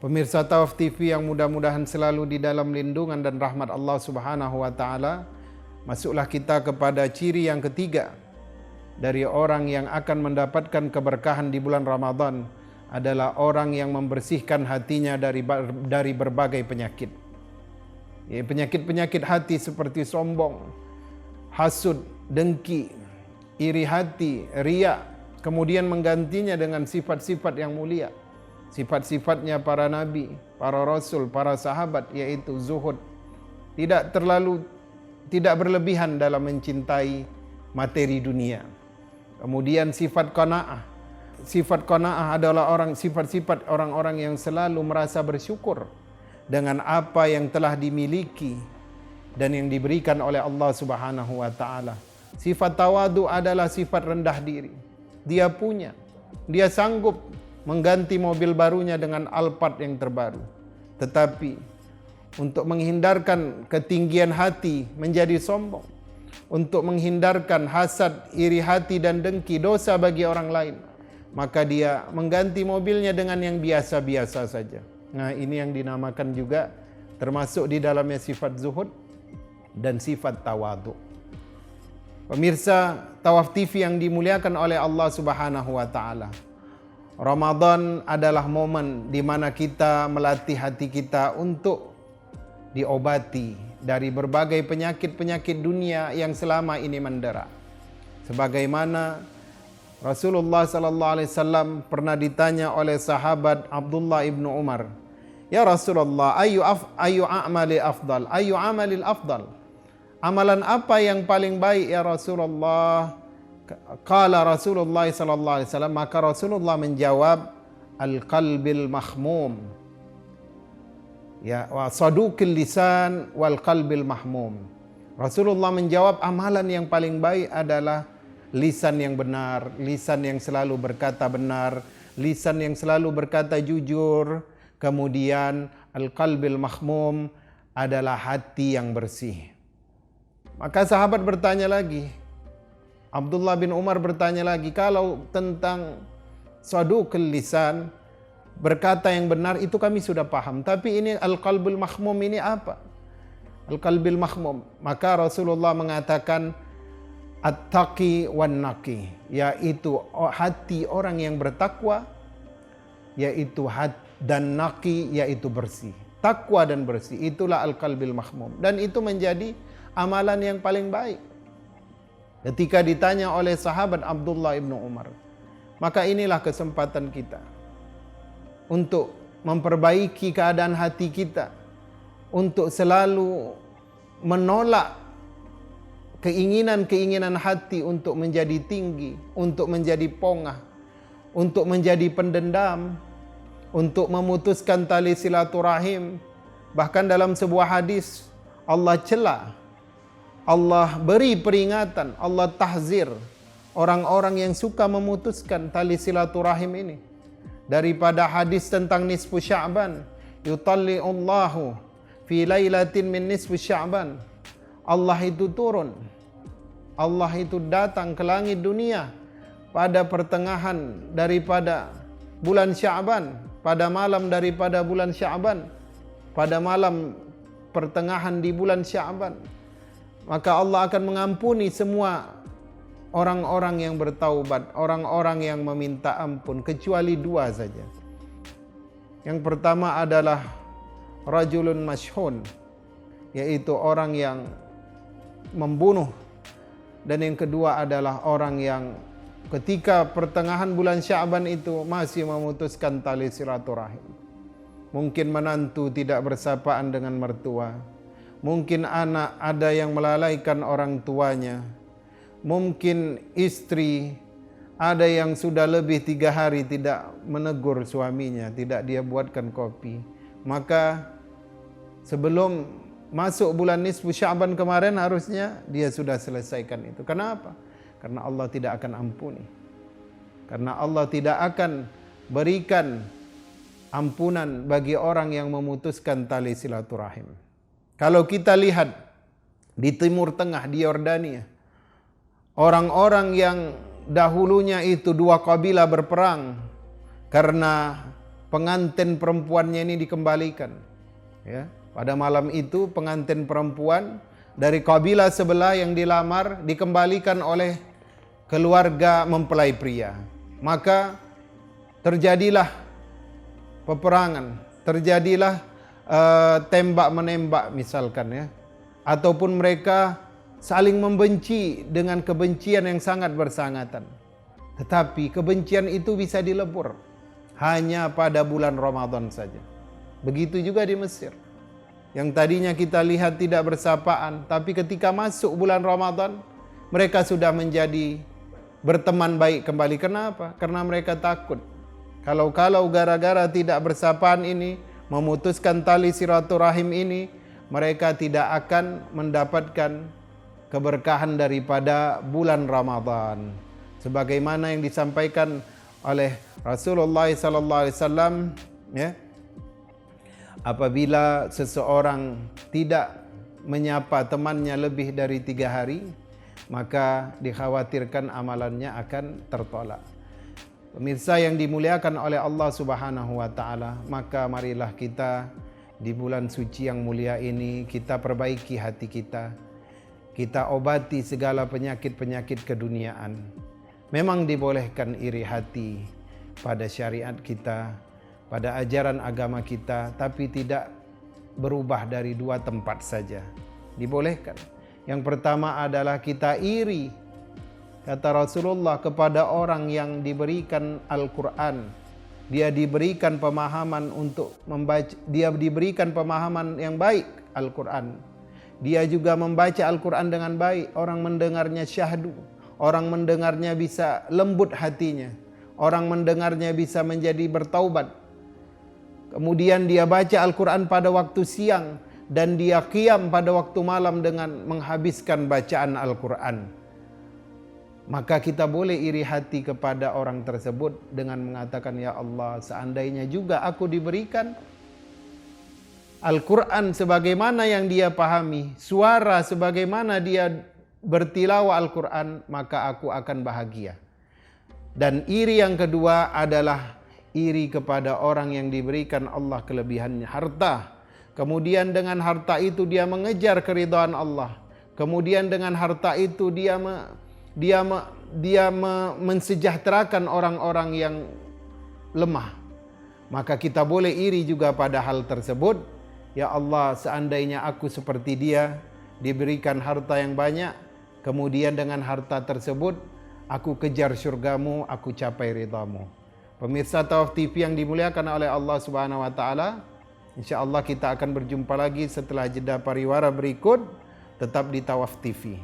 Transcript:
Pemirsa Tawaf TV yang mudah-mudahan selalu di dalam lindungan dan rahmat Allah Subhanahu wa taala, masuklah kita kepada ciri yang ketiga dari orang yang akan mendapatkan keberkahan di bulan Ramadan adalah orang yang membersihkan hatinya dari berbagai penyakit. Penyakit-penyakit hati seperti sombong, hasud, dengki, iri hati, riya, kemudian menggantinya dengan sifat-sifat yang mulia. Sifat-sifatnya para nabi, para rasul, para sahabat, yaitu zuhud. Tidak berlebihan dalam mencintai materi dunia. Kemudian sifat qanaah. Sifat qanaah adalah sifat-sifat orang-orang yang selalu merasa bersyukur dengan apa yang telah dimiliki dan yang diberikan oleh Allah Subhanahu wa taala. Sifat tawadu adalah sifat rendah diri. Dia sanggup mengganti mobil barunya dengan Alphard yang terbaru. Tetapi untuk menghindarkan ketinggian hati menjadi sombong, untuk menghindarkan hasad, iri hati dan dengki, dosa bagi orang lain, maka dia mengganti mobilnya dengan yang biasa-biasa saja. Nah, ini yang dinamakan juga termasuk di dalamnya sifat zuhud dan sifat tawadu. Pemirsa Tawaf TV yang dimuliakan oleh Allah Subhanahu wa taala, Ramadan adalah momen di mana kita melatih hati kita untuk diobati dari berbagai penyakit-penyakit dunia yang selama ini mendera. Sebagaimana Rasulullah sallallahu alaihi wasallam pernah ditanya oleh sahabat Abdullah ibnu Umar, "Ya Rasulullah, ayu a'mali afdal? Ayu amalil afdal? Amalan apa yang paling baik ya Rasulullah?" Qala Rasulullah sallallahu alaihi wasallam, maka Rasulullah menjawab, al-qalbil mahmum. Ya, wa saduqil lisan wal qalbil mahmum. Rasulullah menjawab amalan yang paling baik adalah lisan yang benar, lisan yang selalu berkata benar, lisan yang selalu berkata jujur. Kemudian al-qalbil mahmum adalah hati yang bersih. Maka sahabat bertanya lagi, Abdullah bin Umar bertanya lagi, kalau tentang saduqul lisan, berkata yang benar, itu kami sudah paham. Tapi ini al-qalbul mahmum ini apa? Al-qalbil mahmum. Maka Rasulullah mengatakan at-taqi wan naqi, yaitu hati orang yang bertakwa, yaitu dan naqi, yaitu bersih. Takwa dan bersih, itulah al-qalbil mahmum. Dan itu menjadi amalan yang paling baik. Ketika ditanya oleh sahabat Abdullah ibnu Umar, maka inilah kesempatan kita untuk memperbaiki keadaan hati kita, untuk selalu menolak keinginan-keinginan hati untuk menjadi tinggi, untuk menjadi pongah, untuk menjadi pendendam, untuk memutuskan tali silaturahim. Bahkan dalam sebuah hadis Allah cela, Allah beri peringatan, Allah tahzir orang-orang yang suka memutuskan tali silaturahim ini. Daripada hadis tentang nisfu Sya'ban, yutalli'ullahu fi lailatin min nisfu Sya'ban. Allah itu turun, Allah itu datang ke langit dunia pada pertengahan daripada bulan Sya'ban, pada malam daripada bulan Sya'ban, pada malam pertengahan di bulan Sya'ban. Maka Allah akan mengampuni semua orang-orang yang bertaubat, orang-orang yang meminta ampun, kecuali dua saja. Yang pertama adalah rajulun mashhun, yaitu orang yang membunuh. Dan yang kedua adalah orang yang ketika pertengahan bulan Sya'ban itu masih memutuskan tali silaturahim. Mungkin menantu tidak bersapaan dengan mertua, mungkin anak ada yang melalaikan orang tuanya, mungkin istri ada yang sudah lebih 3 hari tidak menegur suaminya, tidak dia buatkan kopi. Maka sebelum masuk bulan nisfu Sya'ban kemarin harusnya dia sudah selesaikan itu. Kenapa? Karena Allah tidak akan ampuni. Karena Allah tidak akan berikan ampunan bagi orang yang memutuskan tali silaturahim. Kalau kita lihat di Timur Tengah, di Yordania, orang-orang yang dahulunya itu 2 kabilah berperang karena pengantin perempuannya ini dikembalikan. Ya, pada malam itu pengantin perempuan dari kabilah sebelah yang dilamar dikembalikan oleh keluarga mempelai pria. Maka terjadilah peperangan, terjadilah tembak menembak misalkan ya, ataupun mereka saling membenci dengan kebencian yang sangat bersangatan. Tetapi kebencian itu bisa dilebur hanya pada bulan Ramadan saja. Begitu juga di Mesir. Yang tadinya kita lihat tidak bersapaan, tapi ketika masuk bulan Ramadan, mereka sudah menjadi berteman baik kembali. Kenapa? Karena mereka takut. Kalau gara-gara tidak bersapaan ini, memutuskan tali silaturahim ini, mereka tidak akan mendapatkan keberkahan daripada bulan Ramadan. Sebagaimana yang disampaikan oleh Rasulullah SAW, ya, apabila seseorang tidak menyapa temannya lebih dari 3 hari, maka dikhawatirkan amalannya akan tertolak. Pemirsa yang dimuliakan oleh Allah Subhanahu wa taala, maka marilah kita di bulan suci yang mulia ini kita perbaiki hati kita. Kita obati segala penyakit-penyakit keduniaan. Memang dibolehkan iri hati pada syariat kita, pada ajaran agama kita, tapi tidak berubah dari 2 tempat saja. Dibolehkan. Yang pertama adalah kita iri, kata Rasulullah, kepada orang yang diberikan Al-Quran. Dia diberikan pemahaman untuk membaca, dia diberikan pemahaman yang baik Al-Quran. Dia juga membaca Al-Quran dengan baik. Orang mendengarnya syahdu. Orang mendengarnya bisa lembut hatinya. Orang mendengarnya bisa menjadi bertaubat. Kemudian dia baca Al-Quran pada waktu siang. Dan dia qiyam pada waktu malam dengan menghabiskan bacaan Al-Quran. Maka kita boleh iri hati kepada orang tersebut dengan mengatakan, ya Allah, seandainya juga aku diberikan Al-Quran sebagaimana yang dia pahami, suara sebagaimana dia bertilawah Al-Quran, maka aku akan bahagia. Dan iri yang kedua adalah iri kepada orang yang diberikan Allah kelebihannya harta. Kemudian dengan harta itu dia mengejar keridhaan Allah. Kemudian dengan harta itu dia mensejahterakan orang-orang yang lemah. Maka kita boleh iri juga pada hal tersebut. Ya Allah, seandainya aku seperti dia, diberikan harta yang banyak, kemudian dengan harta tersebut aku kejar syurgamu, aku capai ridhamu. Pemirsa Tawaf TV yang dimuliakan oleh Allah Subhanahu wa taala, insyaallah kita akan berjumpa lagi setelah jeda pariwara berikut. Tetap di Tawaf TV.